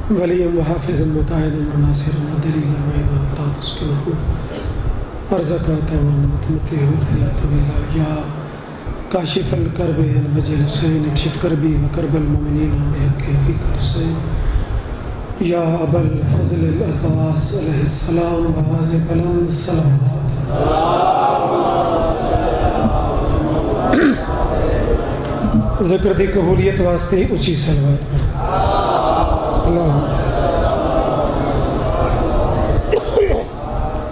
ولی وحافظ مقاعد مناصر دلیل معینہ اطاعت اس کے محبوب ارزقات والمتمتع فی طویلہ یا کاشف الکرب وجہ حسین اکشف کربی وکرب المؤمنین بحق حقیقت حسین یا ابا الفضل العباس علیہ السلام بواز بلند صلوات ذکر دی قبولیت واسطے اچھی صلوات اللہ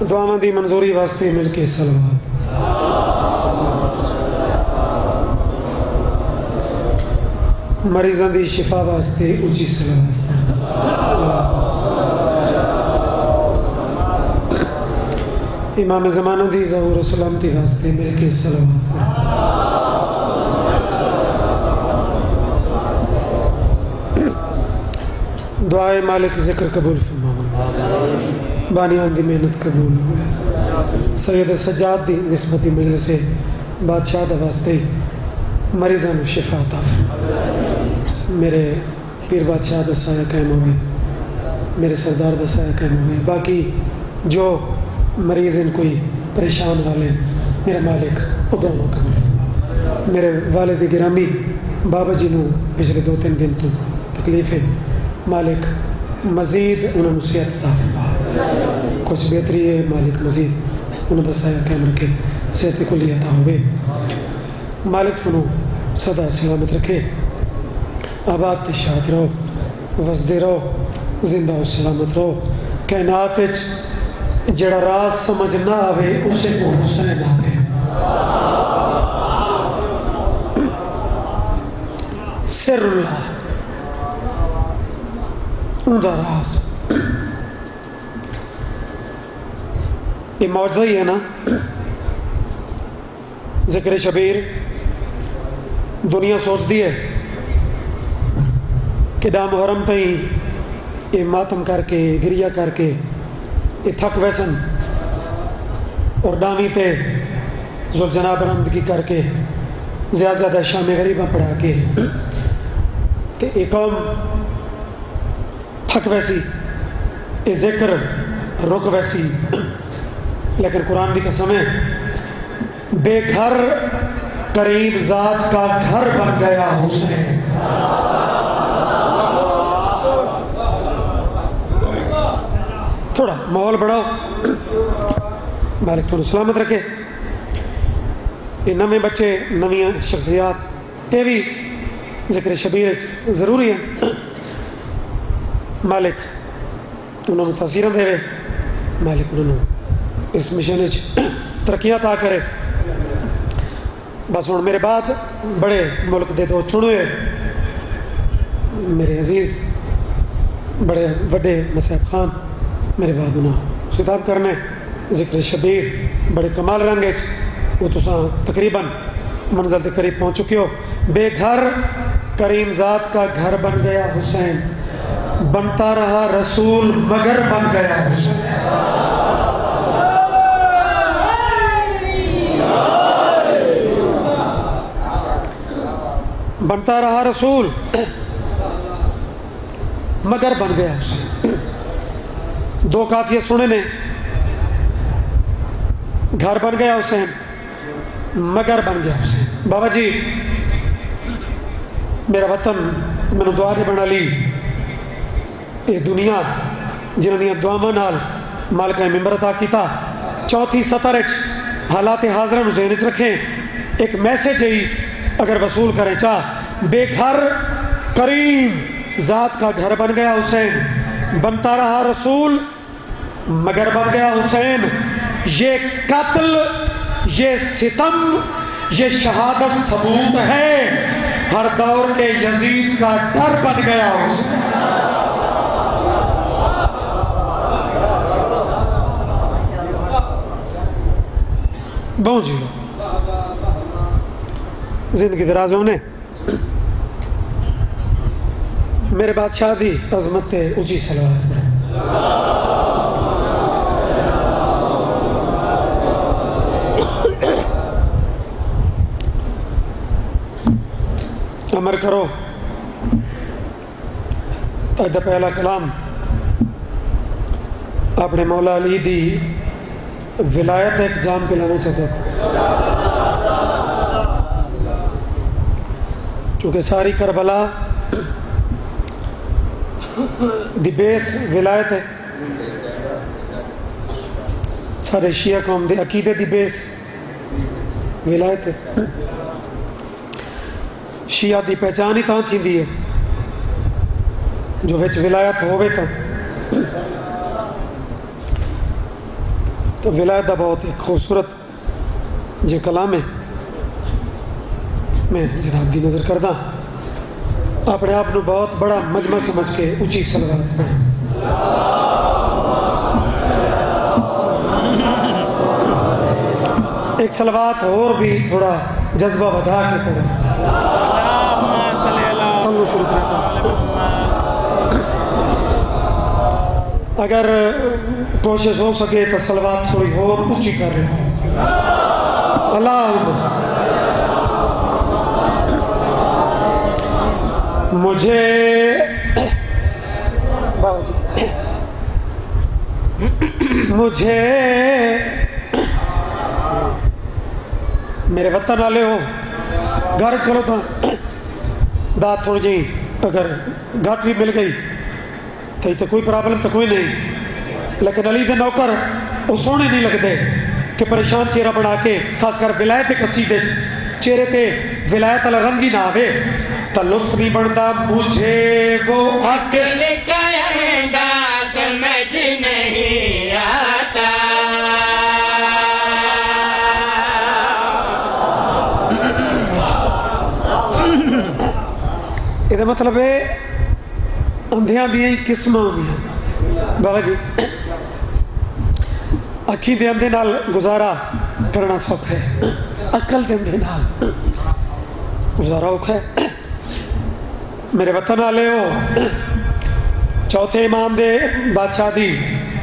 دعاواں دی منظوری واسطے مل کے صلوات مریضاں دی شفا واسطے اچھی صلوات امام زمانہ دی ظہور و سلامتی واسطے مل کے صلوات دعائے مالک ذکر قبول فرماؤں بانیان دی محنت قبول ہوئے سید سجاد دی نسبتی مجلس بادشاہ دا واسطے مریضان شفا عطا فرماؤں میرے پیر بادشاہ دا سایہ قائم ہوئے میرے سردار دا سایہ قائم ہوئے باقی جو مریض ان کوئی پریشان والے میرے مالک ادھونوں قبول فرماؤں میرے والد گرامی بابا جی نو پچھلے 2-3 دن تو تکلیف ہے مالک مزید انہوں نے صحت عطا فرما کچھ بہتری ہے مالک مزید انہوں نے سایہ قائم رکھے صحت کلی عطا ہوئے مالک انہوں صدا سلامت رکھے آباد تشاہد رہو وزدے رہو زندہ و سلامت رہو کائنات جڑا راز سمجھ نہ آوے اسے کو حسین آوے سر اللہ اوندا راز یہ معجزہ ہی ہے نا ذکر شبیر دنیا سوچ دی ہے کہ ڈا محرم تئیں یہ ماتم کر کے گریہ کر کے یہ تھک ویسن اور ڈامی تے ذوالجناب برآمدگی کر کے زیادہ شام غریبہ پڑھا کے تے یہ قوم تھک ویسی یہ ذکر رک ویسی لیکن قرآن دی قسم ہے بے گھر قریب ذات کا گھر بن گیا حسین تھوڑا ماحول بڑھاؤ مالک تو سلامت رکھے یہ نویں بچے نویں شخصیات یہ بھی ذکر شبیر ضروری ہے مالک انہوں نے تاثیریں دے وے مالک انہوں نے اس مشن ترقیاں عطا کرے بس ہوں میرے بعد بڑے ملک دے دو چنوے میرے عزیز بڑے وڈے مسیب خان میرے بعد انہوں خطاب کرنے ذکر شبیر بڑے کمال رنگے وہ تو تقریباً منزل کے قریب پہنچ چکے ہو بے گھر کریم ذات کا گھر بن گیا حسین بنتا رہا رسول مگر بن گیا حسین بنتا رہا رسول مگر بن گیا حسین دو قافیہ سنے نے گھر بن گیا حسین مگر بن گیا حسین بابا جی میرا وطن میں نے دعا نے بنا لی یہ دنیا جنہوں نے دعاواں نال مالکہ ممبر عطا کیتا چوتھی سطر حالات حاضرہ نو ذہن وچ رکھیں ایک میسج ہی اگر وصول کریں چاہ بے گھر کریم ذات کا گھر بن گیا حسین بنتا رہا رسول مگر بن گیا حسین یہ قتل یہ ستم یہ شہادت ثبوت ہے ہر دور کے یزید کا ڈر بن گیا حسین بہت جی زندگی درازوں نے میرے بادشاہ دی عظمت اونچی صلوات امر کرو اج پہلا کلام اپنے مولا علی دی ولایت ایک جام پلانا چاہتا ہوں، چونکہ ساری کربلا دی بیس ولایت ہے، سارے شیعہ قوم دے عقیدے دی بیس ولایت ہے۔ شیعہ دی پہچان ہی تاں تھیندی ہے جو وچ ولایت ہوئے تو ولایت دا بہت ایک خوبصورت جے کلام ہے۔ میں جناب دی نظر کردہ اپنے آپ نو بہت بڑا مجمع سمجھ کے اونچی صلوات پڑھیں۔ ایک صلوات اور بھی تھوڑا جذبہ بڑھا کے پڑھیں۔ شروع کریں۔ اگر کوشش ہو سکے تو صلوات تھوڑی اور اونچی کر رہے ہیں۔ اللہم مجھے میرے وطن والے ہو گارج کرو تھا دات تھوڑی جی اگر گھٹ بھی مل گئی تو کوئی پرابلم تو کوئی نہیں، لیکن علی دے نوکر وہ سونے نہیں لگتے کہ پریشان چہرہ بنا کے خاص کر ولایت قصیدے چہرے تے ولایت والا رنگ ہی نہ آوے تو لطف نہیں بنتا۔ مجھے وہ عقل کا انداز سمجھ نہیں آتا، یہ مطلب ہے اندھیاں دیاں ہی قسمہ ہوندیاں بابا جی، اکھی دے اندھے نال گزارا کرنا سوکھ ہے، عقل دے اندھے نال گزارا اوکھ ہے۔ میرے وطن والے ہو چوتھے امام دے بادشاہ دی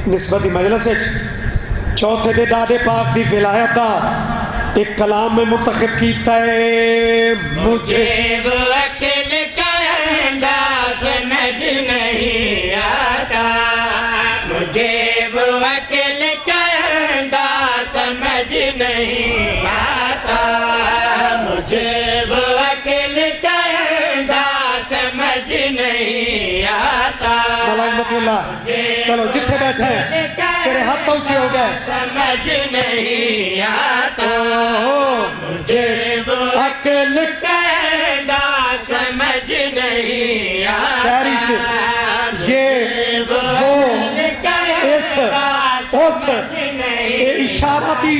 نسبت دی مجلس چوتھے دے ڈاڈے پاک دی ولایت دا ایک کلام میں منتخب کیتا ہے۔ مجھے وہ عقل کا انداز سمجھ نہیں آتا، مجھے وہ عقل کا انداز سمجھ نہیں آتا، مجھے وہ عقل کا انداز سمجھ نہیں آتا۔ چلو جتنے بیٹھے ہیں تیرے ہاتھ اونچے ہو گئے، سمجھ نہیں آتا، مجھے وہ عقل کا انداز سمجھ نہیں آتا۔ شاعری سے یہ وہ اس اشارتی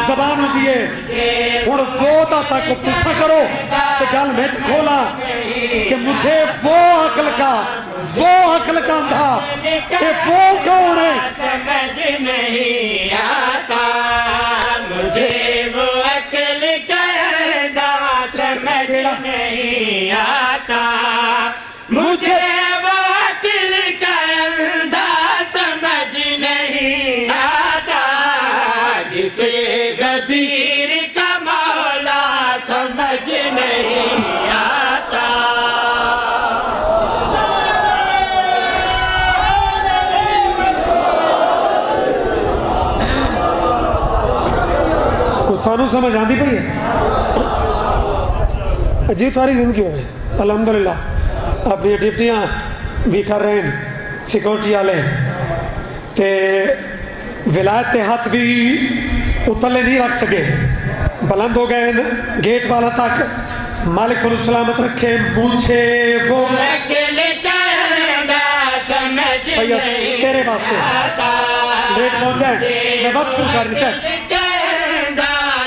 زبان ہوتی ہے، اور وہ دا تک پسا کرو تو گل میں کھولا کہ مجھے وہ عقل کا اندھا کہ وہ کون ہے سمجھ نہیں آتا، مجھے وہ عقل کا اندھا سمجھ نہیں آتا، مجھے وہ عقل کا اندھا سمجھ نہیں آتا، جسے غدیر کا مولا سمجھ نہیں آتا۔ تھانوں سمجھ آندی پئی ہے؟ عجیب تاری زندگی ہوئے الحمدللہ، اپنی ڈیوٹیاں بھی کر رہے ہیں سیکورٹی والے، تے ولایت تے ہاتھ بھی اتلے نہیں رکھ سکے، بلند ہو گئے گیٹ والا تک۔ مالک السلامت رکھے مجھے وہ عقل کا انداز سمجھ تیرے واسطے لیٹ پہنچائیں میں وقت شروع کر دیتا ہے۔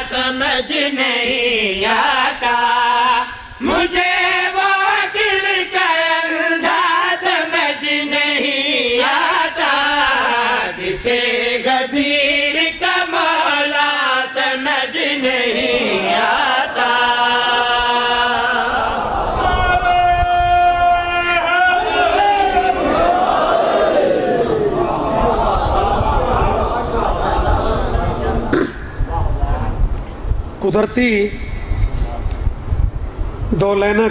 سمجھ نہیں آتا، مجھے وہ عقل کا اندھا سمجھ نہیں آتا، جسے غدیر کا مولا سمجھ نہیں آتا۔ قدرتی دو لینا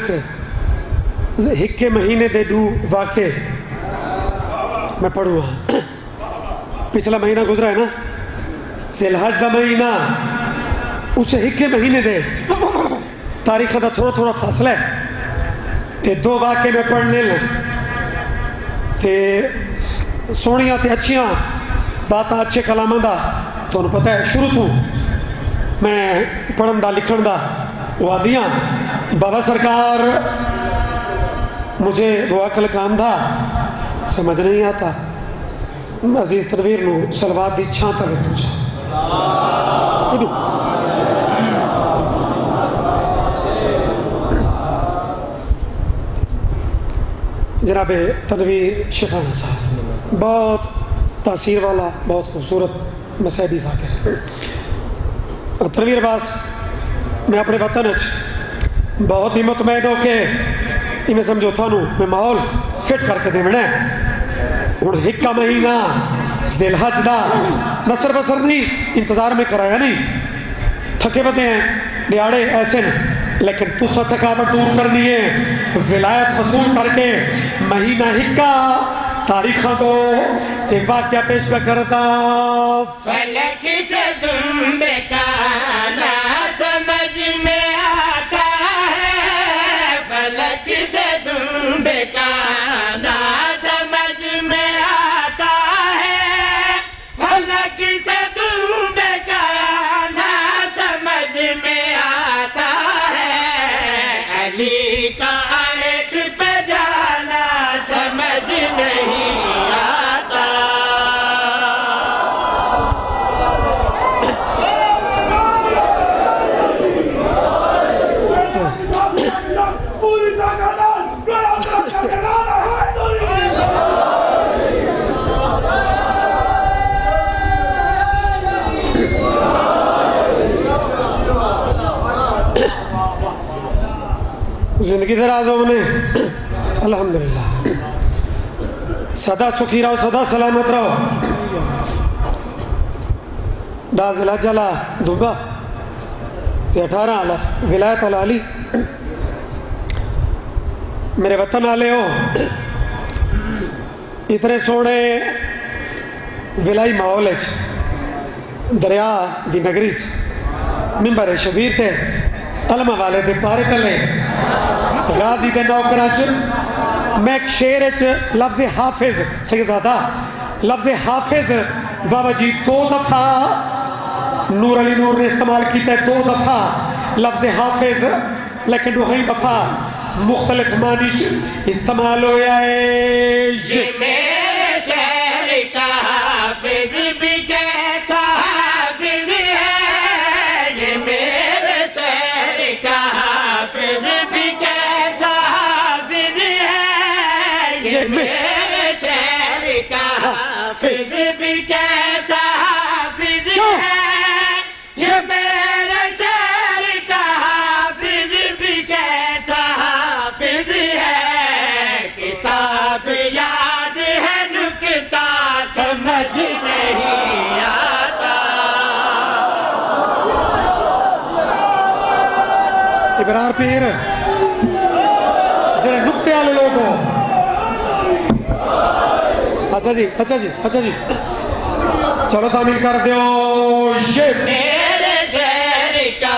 ایک مہینے دے ڈو واقع میں پڑھوں گا. پچھلا مہینہ گزرا ہے نا ذی الحج کا مہینہ, اسے ایک مہینے دے تاریخ کا تھوڑا تھوڑا فاصلہ ہے تے دو واقعے میں پڑھنے لیں تے سونیاں تے اچھیاں باتاں اچھے کلاماں دا تو انہوں پتہ ہے شروع تو میں پڑھن دا لکھن دا وادیاں بابا سرکار مجھے وہ عقل کام دا سمجھ نہیں آتا. عزیز تنویر نو صلوات دی چھاں تک پہنچا. جناب تنویر شیخانہ صاحب بہت تاثیر والا, بہت خوبصورت مسیحی ذاکر ہے. تنویر عباس میں اپنے وطن بہت ہی مطمئن ہو کے میں سمجھو تھانوں میں ماحول فٹ کر کے دے بنا ہوں ایک کا مہینہ ذی الحج دا نصر بسر نہیں انتظار میں کرایا نہیں. تھکے بدے ہیں دیاڑے ایسے لیکن تسا تھکاوٹ دور کرنی ہے ولایت حصول کر کے مہینہ ہکا تاریخاں دو تے واقعہ پیش میں کرتا. فلک سے دنبے کا نا سمجھ میں آتا ہے, فلک سے دنبے کا نا سمجھ میں آتا ہے, فلک سے دنبے کا نا سمجھ میں آتا ہے, علی کا عرش پہ جانا سمجھ نہیں آتا. زندگی دراز ہو نے الحمدللہ سدا سکھی رہو سدا سلامت رہو. دا ذی الحج والا دوبا تے 18 والا ولایت والا علی میرے وطن والے ہو اتنے سونے ولائی ماحول دریا دی نگری ممبر شبیر تے علم والے دے پارے تلے غازی دے نوکراں میں ایک شعر لفظ حافظ سیدزادہ لفظ حافظ بابا جی 2 دفعہ نور علی نور نے استعمال کیتا ہے 2 دفعہ لفظ حافظ لیکن 2 دفعہ مختلف معنی استعمال ہویا ہے. یہ میرے شہر کا حافظ بھی کیسا حافظ ہے, یہ میرے شہر کا حافظ بھی کیسا حافظ ہے, یہ میرے شہر کا حافظ بھی کیسا حافظ ہے, یہ میرے شہر کا حافظ بھی کیسا حافظ ہے. کتاب یاد ہے نکتہ سمجھ نہیں آتا. ابرار پیر جڑے نکتے والے لوگ ہو. اچھا جی چلو تعمیل کر دیو. یہ میرے شہر کا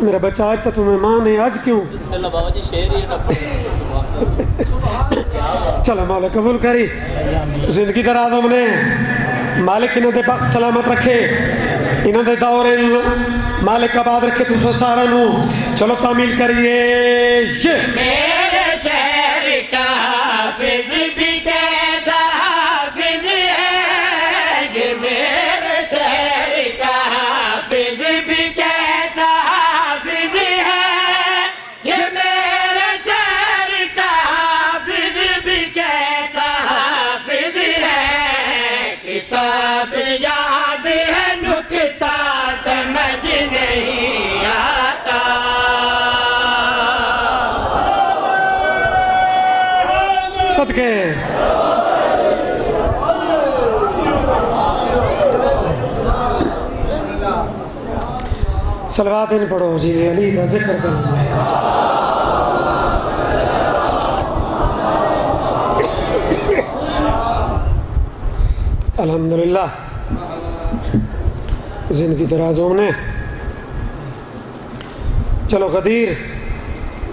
میرا بچہ آج تک تمہیں ماں نے آج کیوں بسم اللہ بابا جی شعر ہی چلو مولا قبول کری زندگی دراز ہم نے مالک انہوں دے بخت سلامت رکھے انہوں دے دور مالک آباد رکھے تو سارا نو. چلو تعمیل کریے. یہ میرے شہر کا حافظ بھی کیسا حافظ ہے, یہ میرے شہر کا حافظ بھی کیسا حافظ ہے, یہ میرے شہر کا حافظ بھی کیسا حافظ ہے. کتاب یاد ہے نکتہ سمجھ نہیں آتا. صدقے صلوات ان پڑھو جی علی کا ذکر کرنا ہے. الحمدللہ زندگی دراز ہونے. چلو غدیر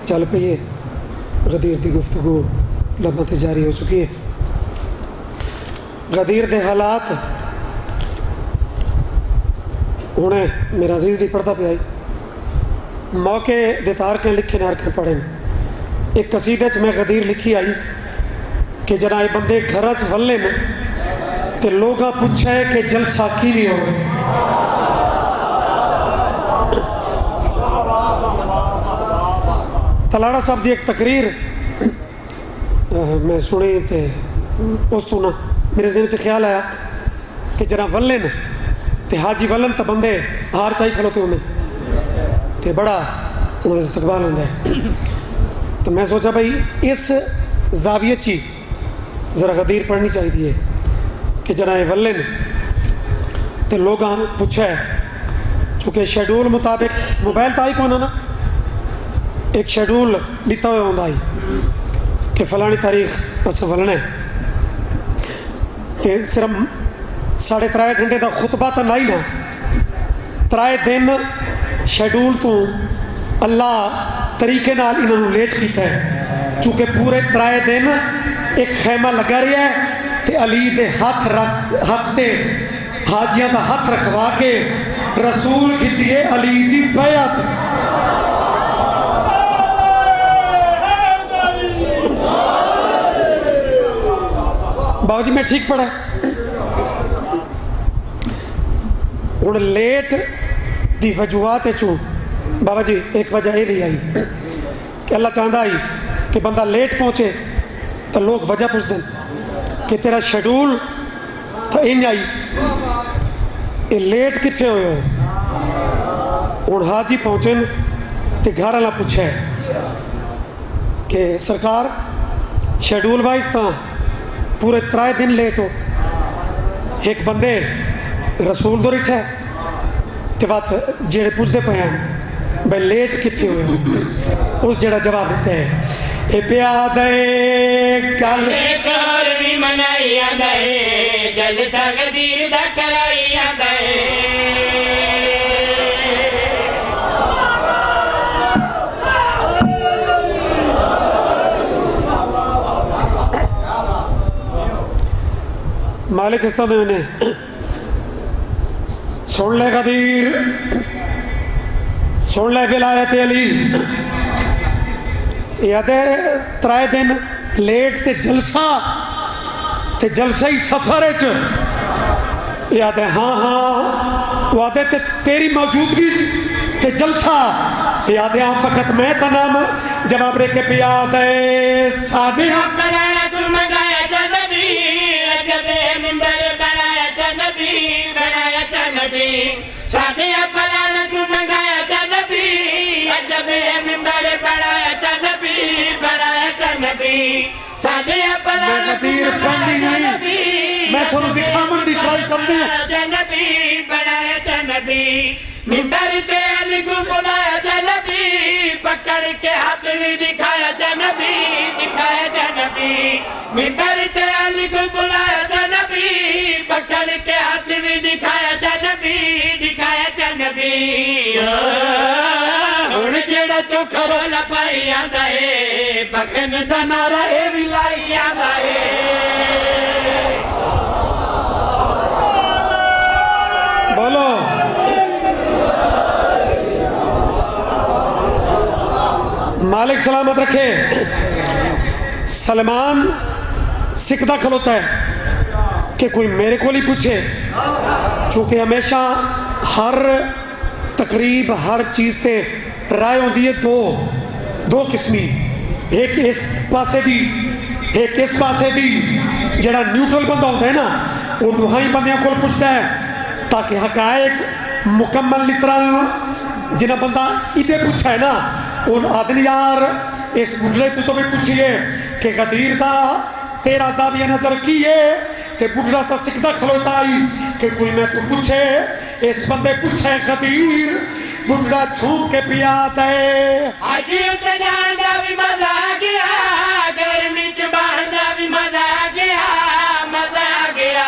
چل پئیے. غدیر دی گفتگو لمحہ جاری ہو چکی ہے. غدیر دے حالات ہونے میرا عزیز بھی پڑھتا پہ آئی موقع دیتار کے لکھے نار کے پڑھیں. ایک قصیدے چ میں غدیر لکھی آئی کہ جناب بندے گھر چ ولے نے تے لوگاں پوچھے کہ جلسہ کی نہیں ہو گئے. تلاڑا صاحب دی ایک تقریر میں سنی تے اس تو نا میرے ذہن چ خیال آیا کہ جناب ولن تے حاجی ولن تے بندے ہار چاہی کھلوتے انہیں تے بڑا انہوں نے استقبال ہوتا ہے. تو میں سوچا بھائی اس زاویے چی ذرا غدیر پڑھنی چاہیے کہ جناب ولن تے لوگاں پوچھا ہے چونکہ شیڈول مطابق موبائل تو آئی کون ہے نا ایک شیڈول لیتا ہوئے ہوندہ آئی کہ فلانی تاریخ بس ولن ہے کہ صرف 3.5 گھنٹے دا خطبہ تو نہیں نا 3 دن شیڈول تو اللہ طریقے نال انہوں لیٹ کیتا ہے چونکہ پورے 3 دن ایک خیمہ لگا رہی ہے تے علی دے ہاتھ تے حاجیاں دا ہاتھ رکھوا کے رسول کی دیئے علی دی بیعت. بابا جی میں ٹھیک پڑھا ہوں لیٹ دی وجوہات چوں بابا جی ایک وجہ یہ بھی آئی کہ اللہ چاہتا آئی کہ بندہ لیٹ پہنچے تو لوگ وجہ پوچھ دیں کہ تیرا شیڈول تو ان آئی یہ لیٹ کتنے ہوئے ہو. ہوں حاجی پہنچے تو گھر والا پوچھے کہ سرکار شیڈول وائز تھا پورے 3 دن لیٹ ہو. ایک بندے رسول دو رٹھے تے بات جڑے پوچھتے پہ ہیں بھائی لیٹ کتنے ہوئے ہو. اس جڑا جواب دیتے ہیں اے پیادے کل بھی منائی آدھے جلسہ غدیر دا کرائی آدھے. مالک استاد نے سن لے غدیر سن لے ولایت علی یادے 3 دن لیٹ تے جلسہ ہی سفر یادے ہاں وعدے تے تیری موجودگی تے جلسہ یادے ہاں فقط میں تا نام جواب رے کے پیادے سادے بنایا تو منگایا جا نبی جب منبر بنایا جا نبی بنایا جا نبی سادے بنایا تو منگایا جا نبی جب منبر بنایا جا نبی بنایا جا نبی سادے بنایا تو منگایا جا نبی میں تھوڑا دکھامن دی ٹرائی کرنی ہے جا نبی بنایا جا نبی منبر تے علی کو بنایا جا نبی پکڑ کے ہاتھ بھی دکھایا جا نبی دکھایا جا نبی منبر تے علی کو بنایا جا نبی پکڑ کے ہاتھ بھی دکھایا جا نبی دکھایا جا نبی. ہن جڑا چوکھا رولا پائی آندا ہے بخن دا نعرہ اے وی لائی آندا ہے. بولو مالک سلامت رکھے. سلمان سکھتا کھلوتا ہے کہ کوئی میرے کو نہیں پوچھے چونکہ ہمیشہ ہر تقریب ہر چیز تے رائے ہوندی ہے دو قسمی ایک اس پاسے دی ایک اس پاسے دی جڑا نیوٹرل بندہ ہوتا ہے نا وہ دوہائی بندیاں کو پوچھتا ہے تاکہ حقائق مکمل لترال جنہ بندہ ادھے پوچھا ہے نا ان آدھن یار اس بڑھلے تو بھی پوچھئے کہ غدیر دا تیرا زاویہ نظر کیے تے بڑھلا تا سکھدا کھلوتا آئی کہ کوئی میں تو پوچھے اس بندے پوچھے غدیر بڑھلا چھوک کے پیا دے. حاجی تے جان دا بھی مزہ آ گیا گرمی چ باہر دا بھی مزہ آ گیا مزہ آ گیا.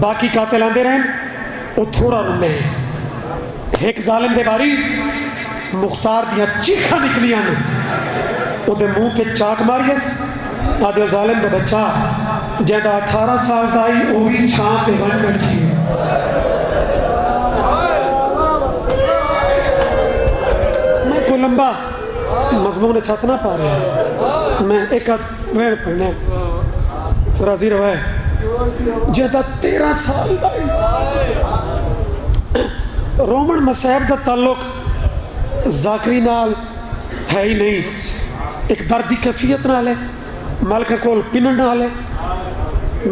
باقی قاتل آندے رہن وہ تھوڑا رونے ہیں. ایک ظالم دے باری مختار دیا چیخا نکلیاں نے وہ دے منہ تے چاٹ ماریس آدھے ظالم دے بچہ جیدہ 18 سال دائی وہ بھی چھاں تے ون بیٹھی ہے. میں کوئی لمبا مضمون چھت نہ پا رہا ہے. میں ایک ویڑ پڑھنے راضی روائے جیدہ 13 سال دائی. رومن مسیب دا تعلق ذاکری نال ہے ہی نہیں. ایک دردی کیفیت نال ہے مالکہ کول پنن نال ہے.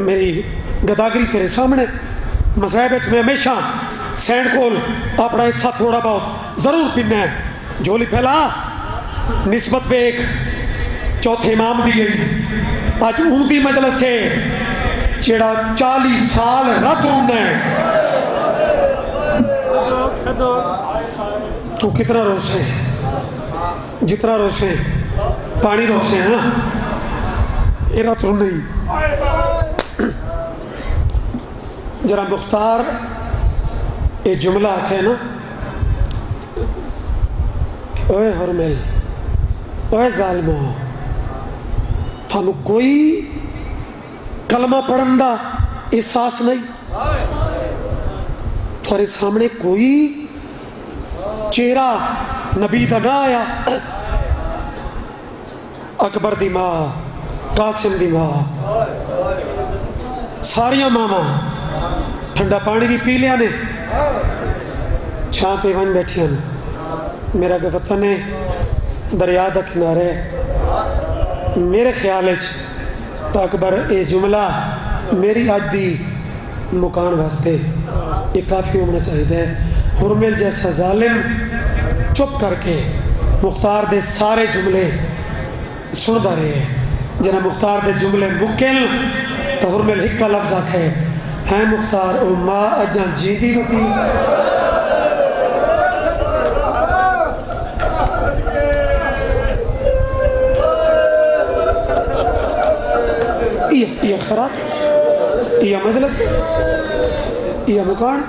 میری گداگری تیرے سامنے مسیب اچ میں ہمیشہ سینڈ کول اپنا حصہ تھوڑا بہت ضرور پننا ہے. جھولی پھیلا نسبت پہ ایک چوتھے امام دی گئی آج اونتی مجلس ہے چیڑا 40 سال رد رونا ہے. تو کتنا روسے جتنا روسے پانی روسے ہیں نا یہ رات رو نہیں. جرا مختار یہ جملہ آکھے نا اوے حرمل اوے ظالمہ تھانو کوئی کلمہ پڑھن دا احساس نہیں. تھوڑے سامنے کوئی چہرہ نبی دا نہ آیا. اکبر دی ماں قاسم دی ماں ساریاں ماما ٹھنڈا پانی بھی پی لیا نے چھاں پہ ون بیٹھیاں. میرا کہ وطن ہے دریا دا کنارے. میرے خیال تا اکبر اے جملہ میری آج دی مکان واسطے یہ کافی ہونا چاہیے. حرمل جیسا ظالم چپ کر کے مختار دے سارے جملے سندا رہے. جنہ مختار دے جملے مکل تو حرمل ہکا لفظ آکھے ہے مختار او ماں اجاں جیدی ہوتی. یہ خراب یہ مجلس یہ مکان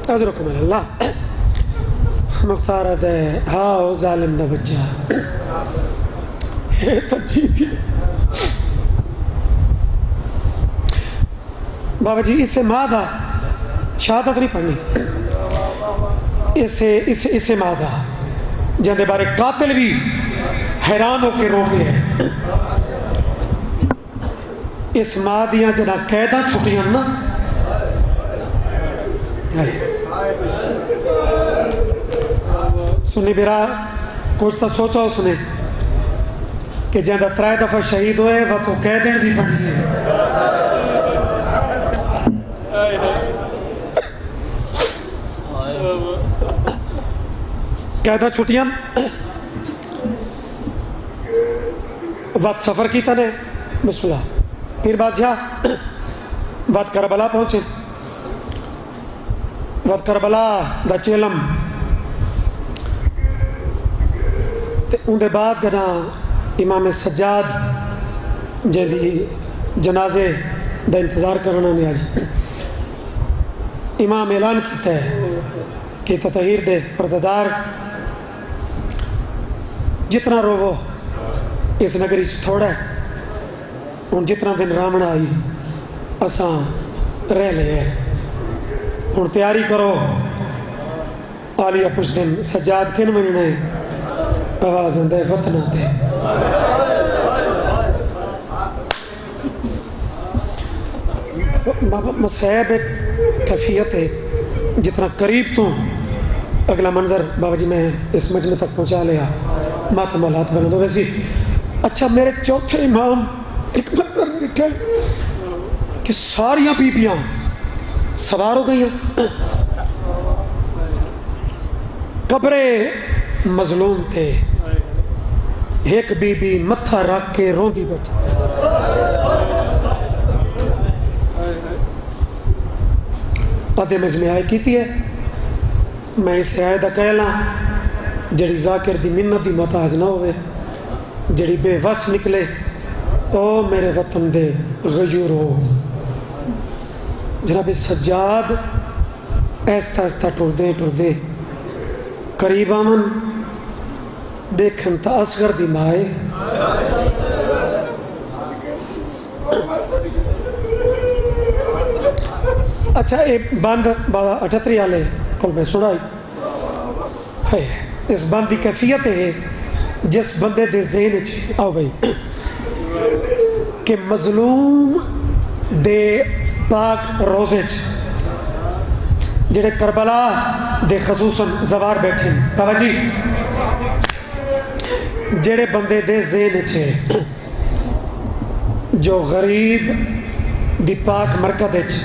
عذرکم اللہ. مختار دے ہاں او ظالم دا بچہ ہے تجیدی. بابا جی اس سے ماں دا شہادت نہیں پڑھنی. اسے ماں دا جاندے بارے قاتل بھی حیران ہو کے رو گئے. اس ماں دیاں جنا قیدہ چھٹیاں نا سنی بیرا کچھ تا سوچا اس نے کہ جاندہ 3 دفعہ شہید ہوئے وہ تو قیدیں بھی بنی ہے. قیدہ چھٹیاں وقت سفر کی تنے بسم اللہ. پھر بادشاہ وقت کربلا پہنچے. وقت کربلا دا چیلم ان دے بعد جنا امام سجاد جدی جنازے دا انتظار کرنا نے. آج امام اعلان کیتا ہے کہ تطہیر دے پردادار جتنا روو اس نگری تھوڑا ہے ان جتنا دن رامنا آئی اساں رہ لے ہے. ہن تیاری کرو آلیا پچھ دن سجاد کن مننے آواز اندے وطنہ دے. بابا مسیب ایک کیفیت ہے جتنا قریب تو اگلا منظر بابا جی میں اس مجمع تک پہنچا لیا ماتم حالات بنا دو. ویسی اچھا میرے چوتھے امام ایک منظر بیٹھے کہ ساریاں بیبیاں سوار ہو گئی ہیں. قبر مظلوم تھے ایک بی بی متھا رکھ کے روندی بیٹھی. آدھے مجمع آئے کیتی ہے میں اسے آئے دا کہلا جڑی ذاکر دی منت دی محتاج نہ ہوئے جڑی بے وس نکلے او میرے وطن دے غیورو. جناب سجاد ایستا ایستا ٹردے قریب آمن دیکھن تا اصغر دی مائے. اچھا یہ بند بابا 78 والے کل میں سنائی ہے. اس بند کی کیفیت ہے جس بندے دے ذہن چ آؤ بھائی کہ مظلوم دے پاک روزے چ جڑے کربلا دے خصوصاً زوار بیٹھے بابا جی جڑے بندے دے ذہن چ جو غریب دی پاک مرکز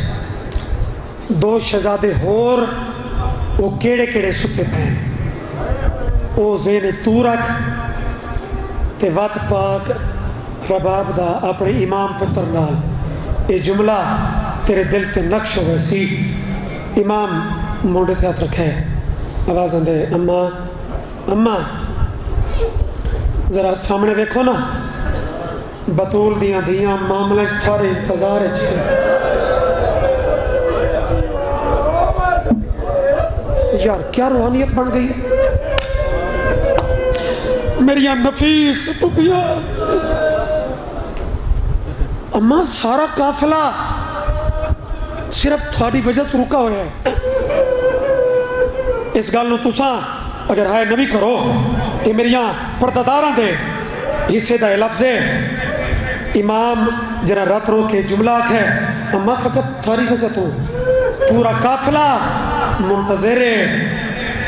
دو شہزادے ہور وہ کیڑے کیڑے ستے پے او ذہن تو رکھ تے وات پاک رباب دا اپنے امام پتر نال یہ جملہ تیرے دل تے نقش ہوئے سی. امام موڈے تے ہاتھ رکھے آواز آندے اماں ذرا سامنے ویکھو نا بطول دیاں دیاں معاملے تھوڑے انتظار یار کیا روحانیت بن گئی ہے میری نفیس پپیا. اماں سارا قافلہ صرف تھوڑی وجہ تو رکا ہوا ہے. اس گل نو تساں اگر ہائے نبی کرو یہ میری پرداداراں دے حصے دا لفظ ہے. امام جرا رات رو کے جملہ ہے اماں فقط تھوڑی وجہ تو پورا قافلہ منتظر ہے.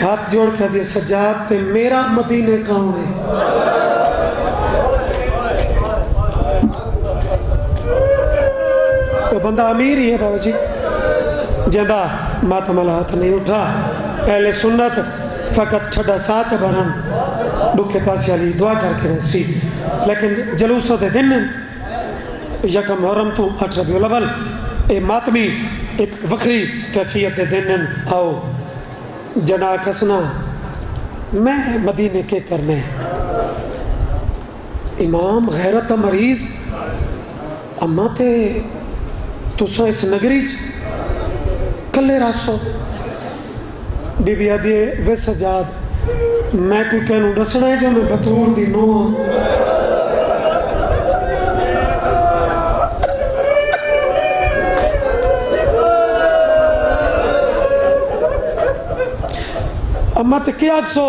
ہاتھ جوڑ کے دیا سجاد تے میرا مدینے کون ہے. وہ بندہ امیر ہی ہے بابا جی جندہ ماتم ہاتھ نہیں اٹھا. اہل سنت فقط چھڑا ساچ برن ڈکے پاسی علی دعا کر کے رسی. لیکن جلوسہ دے دن یکم محرم تو 8 ربیع الاول اے ماتمی ایک وکری کیفیت دے دن آؤ جنا کسنا میں مدینے کے کرنے. امام غیرت مریض اما تے تسا اس نگری کلے راسو. بی بی آدھے وے سجاد میں کوئی کہنوں ڈسنا ہے جو میں بطور دی نو اما تے کیا اکسو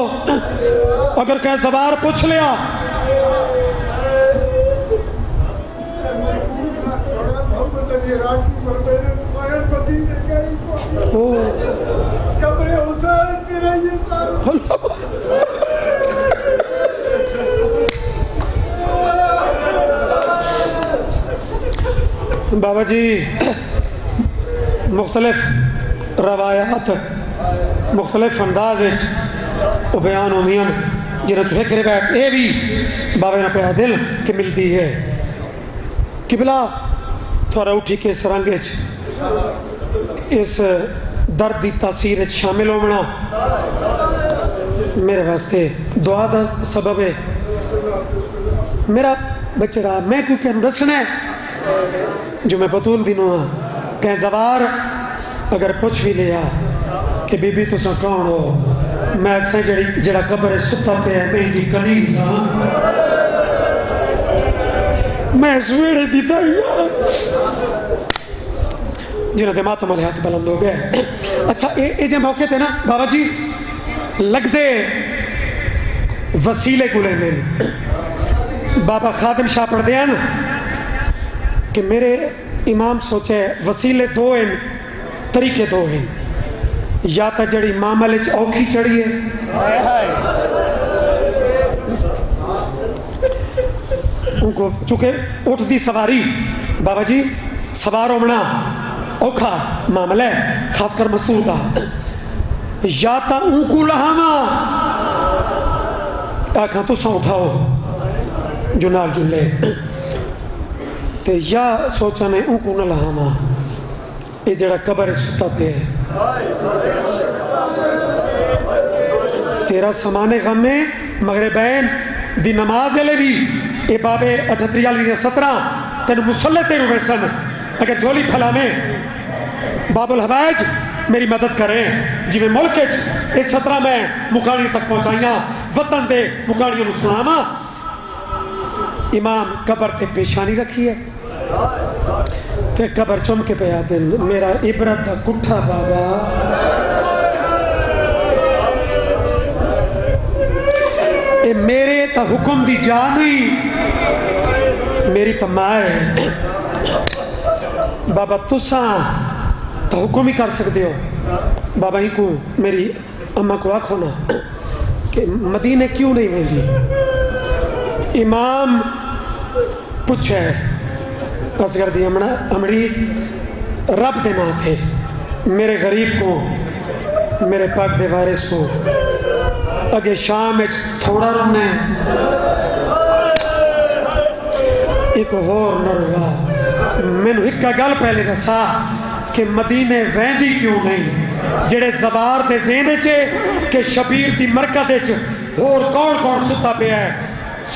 اگر کہیں زبار پوچھ لیا بابا جی مختلف روایات مختلف انداز وہ بیان ہوئی جنہیں فکر روایت یہ بھی بابے نے پیا دل کہ ملتی ہے. قبلہ تھوڑا اٹھی کے اس رنگ اس درد دی تاثیر شامل ہونا میرے واسطے دعا دا سبب ہے. میرا بچڑا میں کوئی کہن دسنا ہے جو میں بطول دنوں ہاں کہیں زوار اگر پوچھ بھی لیا کہ بی بی تو سا کون ہو میں اکسیں جڑا قبر ستا پہ ہے میں دی کنیز ہاں میں سویڑے دیتا ہی جنہوں دے ماتم علیہ ہاتھ بلند ہو گئے. اچھا اے جے موقع تھے نا بابا جی لگ دے وسیلے کو لینے بابا خادم شاہ پڑھ دیا نا کہ میرے امام سوچے وسیلے دو ہیں طریقے دو ہیں. یا تا جڑی معاملے اوکھی چڑھیے ان کو چونکہ اٹھ دی سواری بابا جی سوار ہونا اوکھا معاملہ ہے خاص کر مستور دا. یا تا ان کو لہاما آکھاں تو سا اٹھاؤ جنال جلے تے یا سوچا نے ان کو نہ لہاما یہ جڑا قبر ستا پہ ہے تیرا سامان غم میں مغربین دی نماز لے بھی اے بابے 38 والی 17 تین مسلح تے روے سن اگر جھولی پھلا میں باب الحوائج میری مدد کریں جی میں ملک اس 17 میں مکانی تک پہنچائیاں وطن دے مکانیوں نے سناما امام قبر تے پیشانی رکھی ہے تے قبر چم کے پہ آتے میرا عبرت دا کٹھا بابا اے میرے تا حکم دی جا نہیں میری تا مائے بابا تساں تا حکم ہی کر سکتے ہو بابا ہی کو میری اماں کو آنکھو نا کہ مدینے کیوں نہیں مہنگی امام پوچھے اصغر دی امڑی رب دینا تھے میرے غریب کو میرے پاک دے وارث کو اگے شام تھوڑا رہنے ایک اور نروا میں نے ایک گل پہلے رسا کہ مدینے ویندی کیوں نہیں جڑے زبار دے زینے چے کہ شبیر دی مرکز چ اور کون ستا پہ ہے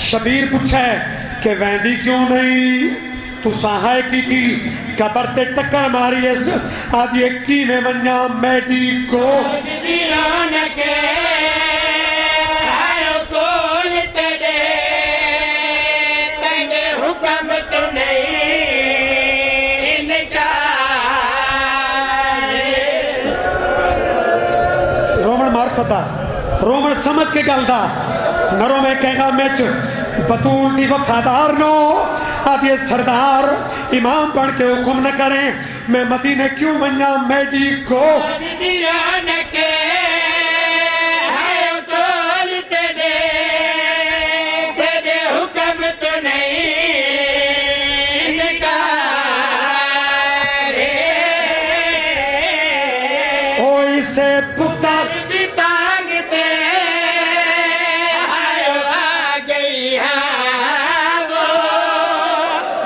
شبیر پوچھے کہ ویندی کیوں نہیں تو ساہائے کی تھی قبر تے ٹکر ماری ہے آدھی ایکی میں منیا میڈی کو دیران کے آئے کول تیرے تیرے حکم تو نہیں انکار رومن معرفت رومن سمجھ کے گل دا نرو میں کہا میچ بطول دی وفادار نو اب یہ سردار امام بن کے حکم نہ کریں میں مدینے کیوں منیا میڈی کو دیران کے آئے کول تیرے تیرے حکم تو نہیں انکار او اسے پتر دی تانگتے آئے آ گئی ہاں وہ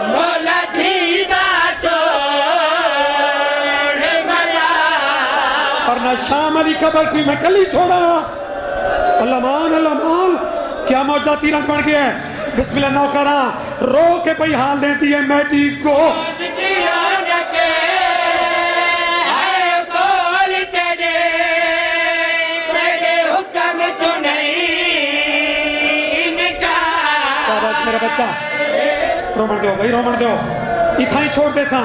مولا دیدہ چھوڑ ملا ورنہ شام علی قبر کوئی میں کلی چھوڑا اللہ مان کیا معجزہ تیرک بڑھ گیا ہے بسم اللہ نوکرہ رو کے پئی حال دیتی ہے میڈی کو دیران کے آئے کول تیرے تیرے حکم تو نہیں انکار شاباش میرا بچہ رومن دیو بھائی رومن دیو اتھا ہی چھوڑ دے ساں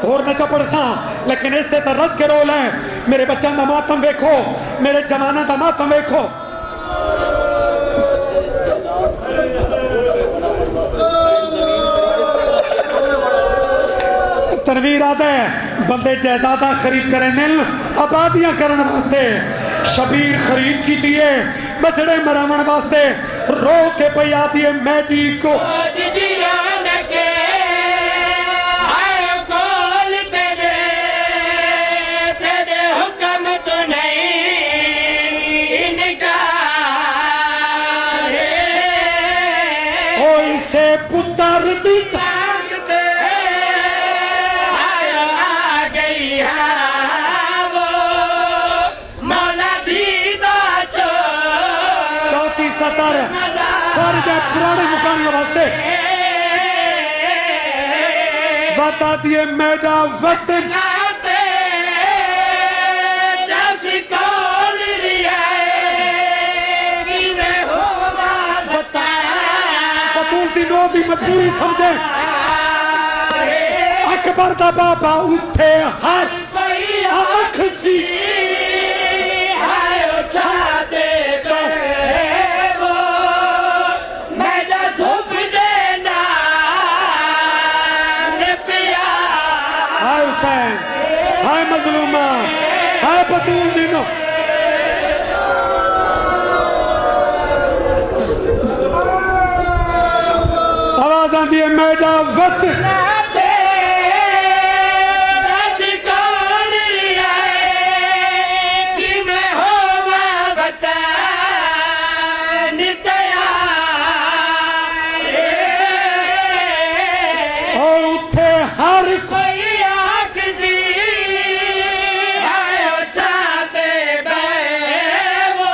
اور نہ چپڑ ساں لیکن اس تے رد کے رول ہے میرے بچہ دا ماتم ویکھو میرے جمانہ دا ماتم ویکھو تنویر آتا ہے بندے جائیداداں خرید کریں نل آبادیاں کرن واسطے شبیر خرید کی دیئے بچڑے مرامن واسطے رو کے پئی آتی ہے میڈی کو دیران کے آئے کول تیرے تیرے حکم تو نہیں انکار او اسے پتر دی تانگتے آئے آ گئی ہاں وہ مولا دیدہ چھوڑ چوتھی سطر کر جائے پرانے مکانیوں واسطے بتا دیئے میڈا وطن ناتے دس کون ریائے کہ میں ہوا بتا بطول دی نو دی مجبوری سمجھے اکبر دا بابا اٹھے ہر کوئی آنکھ سی آئے اچھاتے پہ وہ میڈا دھوپ دینا پیا ہائے حسین ہائے مظلومہ ہائے بطول دی نو آواز آندھی ہے میڈا وطن ناتے دس کون ریائے کہ میں ہوا وطن تیار اور اٹھے ہر کوئی آنکھ سی آئے چاہتے بے وہ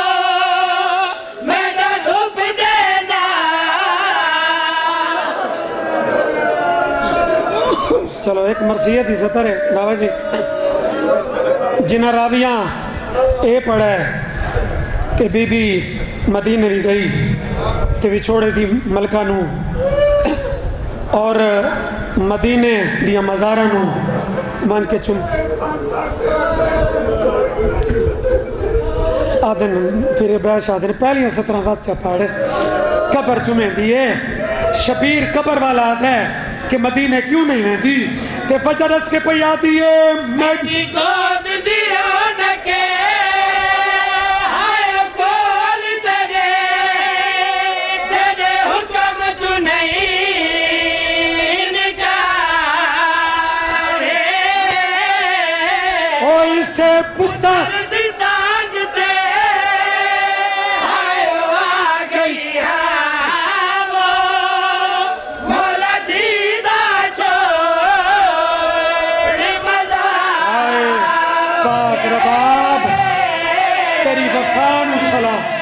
میڈا دھوپ دینا چلو ایک مرثیت ہی سطر ہے بابا جی جنہ راویاں اے پڑھا ہے کہ بی بی مدینہ بھی گئی تے وچھوڑے دی ملکہ نو اور مدینے دیا مزارہ نو مان کے چن آدن پھر ابراش آدن پہلی 17 بات پاڑے قبر چمیں دیئے شبیر قبر والا آتا ہے کہ مدینہ کیوں نہیں میں دی تے فجر اس کے پہ آتی ہے میری گود دیو نکے ہائے کول تیرے تیرے حکم تو نہیں نکارے او اسے پتر رباب تیری وفا نو سلام